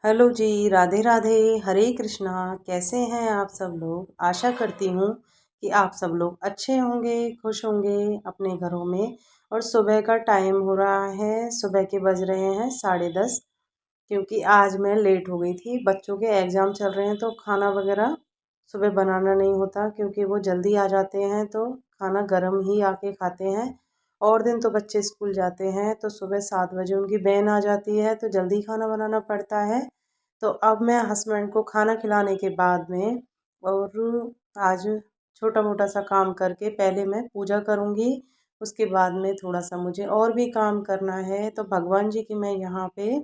Hello जी, राधे राधे। हरे कृष्णा। कैसे हैं आप सब लोग? आशा करती हूँ कि आप सब लोग अच्छे होंगे, खुश होंगे अपने घरों में। और सुबह का टाइम हो रहा है, सुबह के बज रहे हैं 10:30। क्योंकि आज मैं लेट हो गई थी, बच्चों के एग्ज़ाम चल रहे हैं तो खाना वगैरह सुबह बनाना नहीं होता, क्योंकि वो जल्दी आ जाते हैं तो खाना गर्म ही आके खाते हैं। और दिन तो बच्चे स्कूल जाते हैं तो सुबह 7 बजे उनकी वैन आ जाती है तो जल्दी खाना बनाना पड़ता है। तो अब मैं हस्बैंड को खाना खिलाने के बाद में और आज छोटा मोटा सा काम करके पहले मैं पूजा करूँगी। उसके बाद में थोड़ा सा मुझे और भी काम करना है, तो भगवान जी की मैं यहाँ पे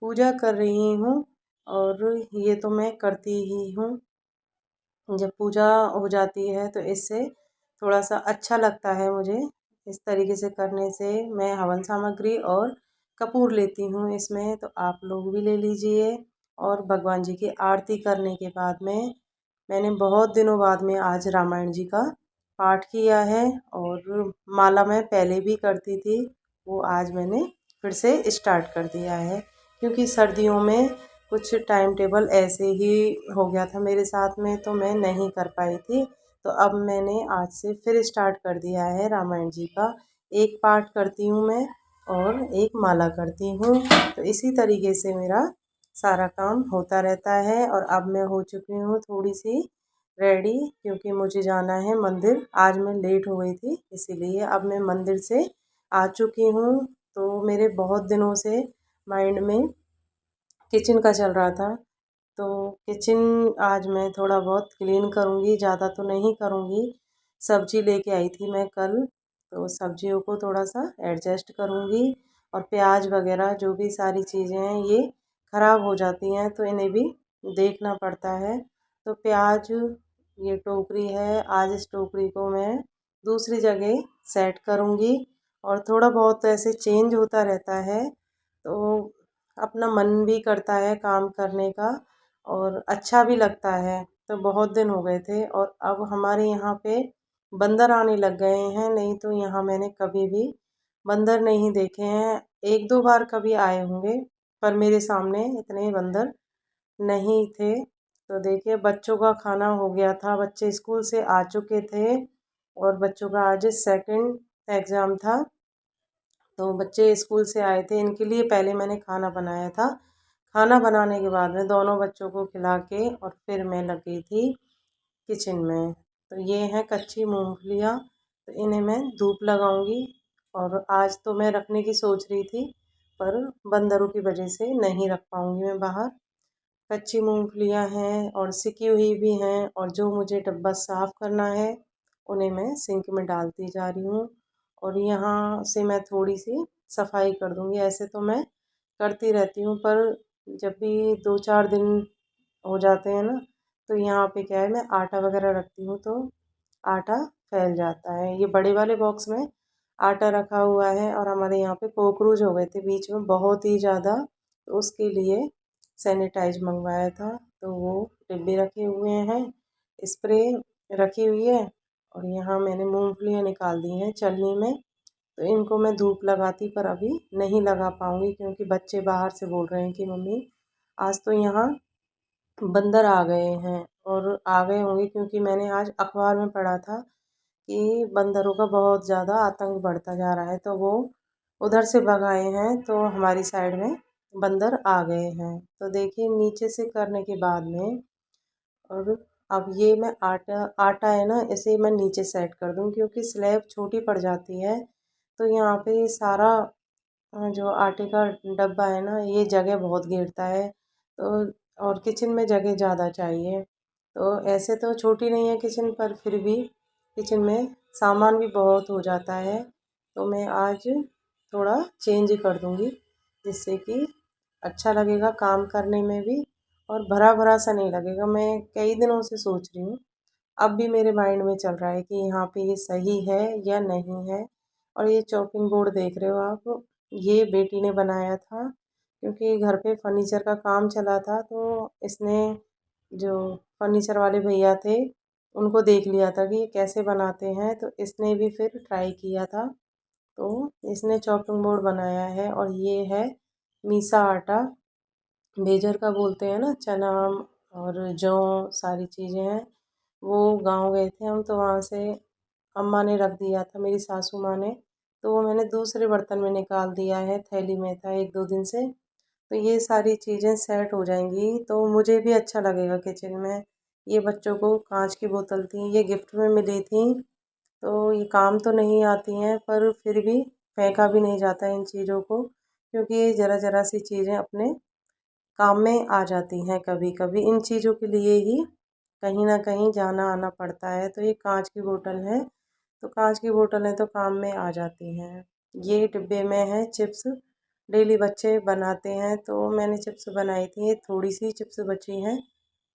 पूजा कर रही हूँ। और ये तो मैं करती ही हूँ। जब पूजा हो जाती है तो इससे थोड़ा सा अच्छा लगता है मुझे। इस तरीके से करने से मैं हवन सामग्री और कपूर लेती हूँ इसमें, तो आप लोग भी ले लीजिए। और भगवान जी की आरती करने के बाद में मैंने बहुत दिनों बाद में आज रामायण जी का पाठ किया है। और माला मैं पहले भी करती थी, वो आज मैंने फिर से स्टार्ट कर दिया है। क्योंकि सर्दियों में कुछ टाइम टेबल ऐसे ही हो गया था मेरे साथ में, तो मैं नहीं कर पाई थी। तो अब मैंने आज से फिर स्टार्ट कर दिया है रामायण जी का। एक पाठ करती हूँ मैं और एक माला करती हूँ, तो इसी तरीके से मेरा सारा काम होता रहता है। और अब मैं हो चुकी हूँ थोड़ी सी रेडी, क्योंकि मुझे जाना है मंदिर। आज मैं लेट हो गई थी, इसीलिए अब मैं मंदिर से आ चुकी हूँ। तो मेरे बहुत दिनों से माइंड में किचन का चल रहा था, तो किचन आज मैं थोड़ा बहुत क्लीन करूँगी, ज़्यादा तो नहीं करूँगी। सब्जी लेके आई थी मैं कल, तो सब्जियों को थोड़ा सा एडजस्ट करूँगी। और प्याज वगैरह जो भी सारी चीज़ें हैं ये ख़राब हो जाती हैं, तो इन्हें भी देखना पड़ता है। तो प्याज, ये टोकरी है, आज इस टोकरी को मैं दूसरी जगह सेट करूँगी। और थोड़ा बहुत ऐसे चेंज होता रहता है, तो अपना मन भी करता है काम करने का और अच्छा भी लगता है। तो बहुत दिन हो गए थे और अब हमारे यहाँ पे बंदर आने लग गए हैं, नहीं तो यहाँ मैंने कभी भी बंदर नहीं देखे हैं। एक दो बार कभी आए होंगे, पर मेरे सामने इतने बंदर नहीं थे। तो देखिए, बच्चों का खाना हो गया था, बच्चे स्कूल से आ चुके थे और बच्चों का आज सेकंड एग्ज़ाम था। तो बच्चे स्कूल से आए थे, इनके लिए पहले मैंने खाना बनाया था। खाना बनाने के बाद में दोनों बच्चों को खिला के और फिर मैं लगी थी किचन में। तो ये हैं कच्ची मूंगफलियाँ, तो इन्हें मैं धूप लगाऊंगी। और आज तो मैं रखने की सोच रही थी, पर बंदरों की वजह से नहीं रख पाऊंगी मैं बाहर। कच्ची मूंगफलियाँ हैं और सिकी हुई भी हैं, और जो मुझे डब्बा साफ़ करना है उन्हें मैं सिंक में डालती जा रही हूँ। और यहाँ से मैं थोड़ी सी सफाई कर दूँगी। ऐसे तो मैं करती रहती हूँ, पर जब भी 2-4 दिन हो जाते हैं ना, तो यहाँ पे क्या है, मैं आटा वगैरह रखती हूँ तो आटा फैल जाता है। ये बड़े वाले बॉक्स में आटा रखा हुआ है, और हमारे यहाँ पे कॉकरोच हो गए थे बीच में बहुत ही ज़्यादा, तो उसके लिए सैनिटाइज मंगवाया था। तो वो डिब्बे रखे हुए हैं, स्प्रे रखी हुई है। और यहाँ मैंने मूंगफलियाँ निकाल दी हैं छलनी में, तो इनको मैं धूप लगाती पर अभी नहीं लगा पाऊँगी, क्योंकि बच्चे बाहर से बोल रहे हैं कि मम्मी आज तो यहाँ बंदर आ गए हैं। और आ गए होंगे क्योंकि मैंने आज अखबार में पढ़ा था कि बंदरों का बहुत ज़्यादा आतंक बढ़ता जा रहा है, तो वो उधर से भगाए हैं, तो हमारी साइड में बंदर आ गए हैं। तो देखिए, नीचे से करने के बाद में, और अब ये मैं आटा आटा है ना, इसे मैं नीचे सेट कर दूँ, क्योंकि स्लैब छोटी पड़ जाती है। तो यहाँ पे सारा जो आटे का डब्बा है ना, ये जगह बहुत घेरता है। तो और किचन में जगह ज़्यादा चाहिए। तो ऐसे तो छोटी नहीं है किचन, पर फिर भी किचन में सामान भी बहुत हो जाता है। तो मैं आज थोड़ा चेंज कर दूँगी, जिससे कि अच्छा लगेगा काम करने में भी, और भरा भरा सा नहीं लगेगा। मैं कई दिनों से सोच रही हूँ, अब भी मेरे माइंड में चल रहा है कि यहाँ पे ये सही है या नहीं है। और ये चॉपिंग बोर्ड देख रहे हो आप, ये बेटी ने बनाया था, क्योंकि घर पे फर्नीचर का काम चला था, तो इसने, जो फर्नीचर वाले भैया थे, उनको देख लिया था कि ये कैसे बनाते हैं, तो इसने भी फिर ट्राई किया था। तो इसने चॉपिंग बोर्ड बनाया है, और ये है मीसा आटा। बेजर का बोलते हैं ना, चना और जौ सारी चीज़ें हैं। वो गाँव गए थे हम, तो वहाँ से अम्मा ने रख दिया था, मेरी सासू माँ ने। तो वो मैंने दूसरे बर्तन में निकाल दिया है, थैली में था 1-2 दिन से। तो ये सारी चीज़ें सेट हो जाएंगी तो मुझे भी अच्छा लगेगा किचन में। ये बच्चों को कांच की बोतल थी, ये गिफ्ट में मिली थी। तो ये काम तो नहीं आती हैं, पर फिर भी फेंका भी नहीं जाता इन चीज़ों को, क्योंकि ये ज़रा ज़रा सी चीज़ें अपने काम में आ जाती हैं। कभी कभी इन चीज़ों के लिए ही कहीं ना कहीं जाना आना पड़ता है। तो ये कांच की बोतल है, तो कांच की बोतलें तो काम में आ जाती हैं। ये डिब्बे में है चिप्स, डेली बच्चे बनाते हैं, तो मैंने चिप्स बनाई थी। ये थोड़ी सी चिप्स बची हैं,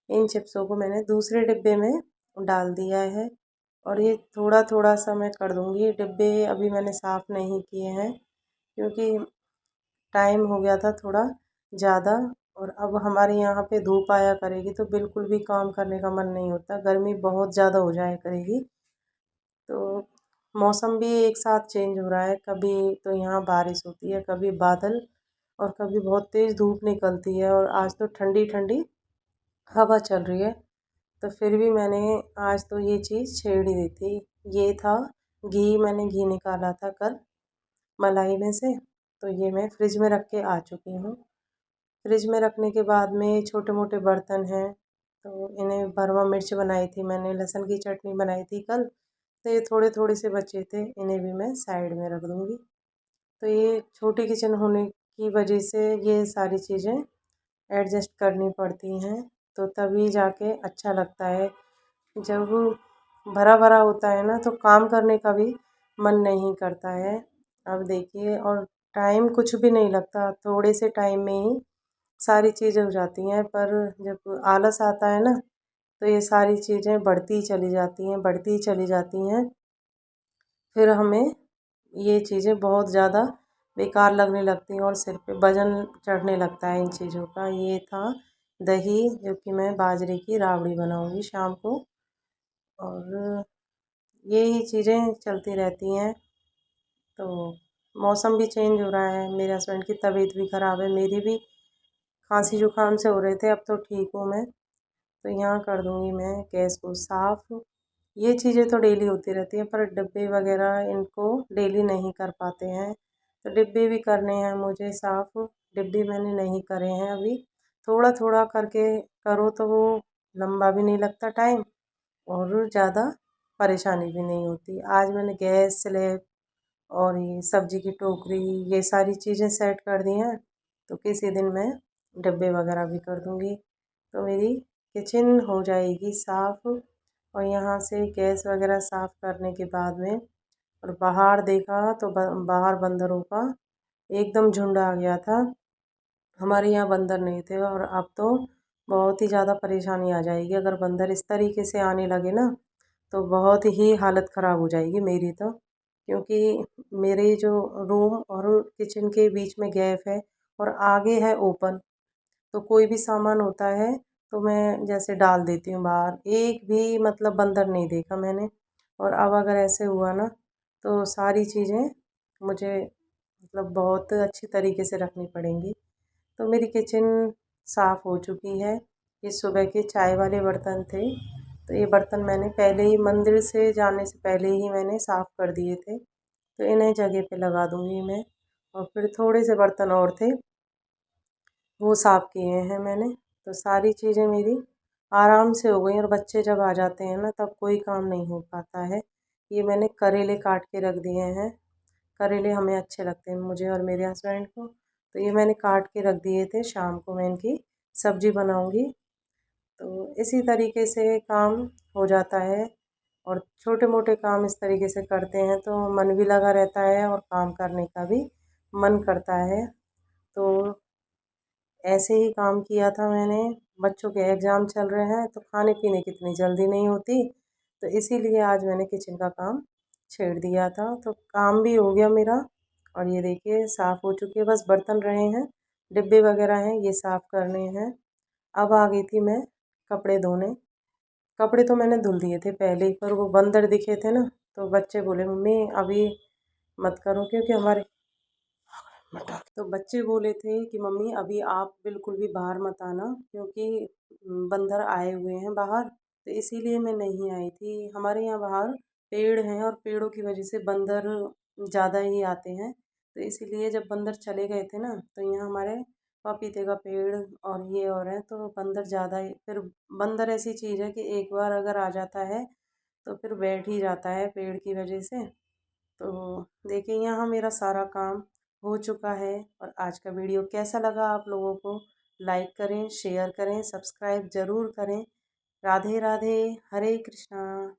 इन चिप्सों को मैंने दूसरे डिब्बे में डाल दिया है। और ये थोड़ा थोड़ा सा मैं कर दूँगी। ये डिब्बे अभी मैंने साफ़ नहीं किए हैं, क्योंकि टाइम हो गया था थोड़ा ज़्यादा। और अब हमारे यहाँ पे धूप आया करेगी तो बिल्कुल भी काम करने का मन नहीं होता, गर्मी बहुत ज़्यादा हो जाया करेगी। तो मौसम भी एक साथ चेंज हो रहा है, कभी तो यहाँ बारिश होती है, कभी बादल, और कभी बहुत तेज़ धूप निकलती है। और आज तो ठंडी ठंडी हवा चल रही है। तो फिर भी मैंने आज तो ये चीज़ छेड़ ही दी थी। ये था घी, मैंने घी निकाला था कल मलाई में से, तो ये मैं फ्रिज में रख के आ चुकी हूँ। फ्रिज में रखने के बाद में छोटे मोटे बर्तन हैं, तो इन्हें भरवा मिर्च बनाई थी मैंने, लहसुन की चटनी बनाई थी कल, तो ये थोड़े थोड़े से बचे थे, इन्हें भी मैं साइड में रख दूँगी। तो ये छोटी किचन होने की वजह से ये सारी चीज़ें एडजस्ट करनी पड़ती हैं, तो तभी जाके अच्छा लगता है। जब भरा भरा होता है ना, तो काम करने का भी मन नहीं करता है। अब देखिए, और टाइम कुछ भी नहीं लगता, थोड़े से टाइम में ही सारी चीज़ें हो जाती हैं। पर जब आलस आता है ना, तो ये सारी चीज़ें बढ़ती चली जाती हैं, बढ़ती चली जाती हैं। फिर हमें ये चीज़ें बहुत ज़्यादा बेकार लगने लगती हैं और सिर पे वज़न चढ़ने लगता है इन चीज़ों का। ये था दही, जो कि मैं बाजरे की राबड़ी बनाऊँगी शाम को। और यही चीज़ें चलती रहती हैं। तो मौसम भी चेंज हो रहा है, मेरे हस्बैंड की तबीयत भी ख़राब है, मेरी भी खांसी जुकाम से हो रहे थे, अब तो ठीक हूँ मैं। तो यहाँ कर दूँगी मैं गैस को साफ़। ये चीज़ें तो डेली होती रहती हैं, पर डिब्बे वगैरह इनको डेली नहीं कर पाते हैं। तो डिब्बे भी करने हैं मुझे साफ़, डिब्बे मैंने नहीं करे हैं अभी। थोड़ा थोड़ा करके करो तो वो लंबा भी नहीं लगता टाइम, और ज़्यादा परेशानी भी नहीं होती। आज मैंने गैस स्लैब और ये सब्ज़ी की टोकरी, ये सारी चीज़ें सेट कर दी हैं, तो किसी दिन मैं डब्बे वगैरह भी कर दूँगी। तो मेरी किचन हो जाएगी साफ़। और यहाँ से गैस वगैरह साफ़ करने के बाद में, और बाहर देखा तो बाहर बंदरों का एकदम झुंड आ गया था। हमारे यहाँ बंदर नहीं थे, और अब तो बहुत ही ज़्यादा परेशानी आ जाएगी अगर बंदर इस तरीके से आने लगे ना, तो बहुत ही हालत ख़राब हो जाएगी मेरी तो। क्योंकि मेरे जो रूम और किचन के बीच में गैप है, और आगे है ओपन, तो कोई भी सामान होता है तो मैं जैसे डाल देती हूँ बाहर। एक भी मतलब बंदर नहीं देखा मैंने। और अब अगर ऐसे हुआ ना, तो सारी चीज़ें मुझे मतलब बहुत अच्छी तरीके से रखनी पड़ेंगी। तो मेरी किचन साफ़ हो चुकी है। ये सुबह के चाय वाले बर्तन थे, तो ये बर्तन मैंने पहले ही मंदिर से जाने से पहले ही मैंने साफ़ कर दिए थे। तो इन्हें जगह पे लगा दूँगी मैं। और फिर थोड़े से बर्तन और थे, वो साफ़ किए हैं मैंने। तो सारी चीज़ें मेरी आराम से हो गई, और बच्चे जब आ जाते हैं ना, तब कोई काम नहीं हो पाता है। ये मैंने करेले काट के रख दिए हैं। करेले हमें अच्छे लगते हैं, मुझे और मेरे हस्बैंड को। तो ये मैंने काट के रख दिए थे, शाम को मैं इनकी सब्ज़ी बनाऊँगी। तो इसी तरीके से काम हो जाता है। और छोटे मोटे काम इस तरीके से करते हैं तो मन भी लगा रहता है, और काम करने का भी मन करता है। तो ऐसे ही काम किया था मैंने। बच्चों के एग्ज़ाम चल रहे हैं, तो खाने पीने की इतनी जल्दी नहीं होती, तो इसीलिए आज मैंने किचन का काम छेड़ दिया था। तो काम भी हो गया मेरा, और ये देखिए साफ़ हो चुकी है, बस बर्तन रहे हैं, डिब्बे वगैरह हैं, ये साफ़ करने हैं। अब आ गई थी मैं कपड़े धोने। कपड़े तो मैंने धुल दिए थे पहले ही, पर वो बंदर दिखे थे ना, तो बच्चे बोले मम्मी अभी मत करो, क्योंकि हमारे तो बच्चे बोले थे कि मम्मी अभी आप बिल्कुल भी बाहर मत आना, क्योंकि बंदर आए हुए हैं बाहर, तो इसीलिए मैं नहीं आई थी। हमारे यहाँ बाहर पेड़ हैं और पेड़ों की वजह से बंदर ज़्यादा ही आते हैं। तो इसीलिए जब बंदर चले गए थे ना, तो यहाँ हमारे पपीते का पेड़ और ये और है, तो बंदर ज़्यादा ही, फिर बंदर ऐसी चीज़ है कि एक बार अगर आ जाता है तो फिर बैठ ही जाता है पेड़ की वजह से। तो देखिए यहाँ मेरा सारा काम हो चुका है। और आज का वीडियो कैसा लगा आप लोगों को, लाइक करें, शेयर करें, सब्सक्राइब ज़रूर करें। राधे राधे, हरे कृष्णा।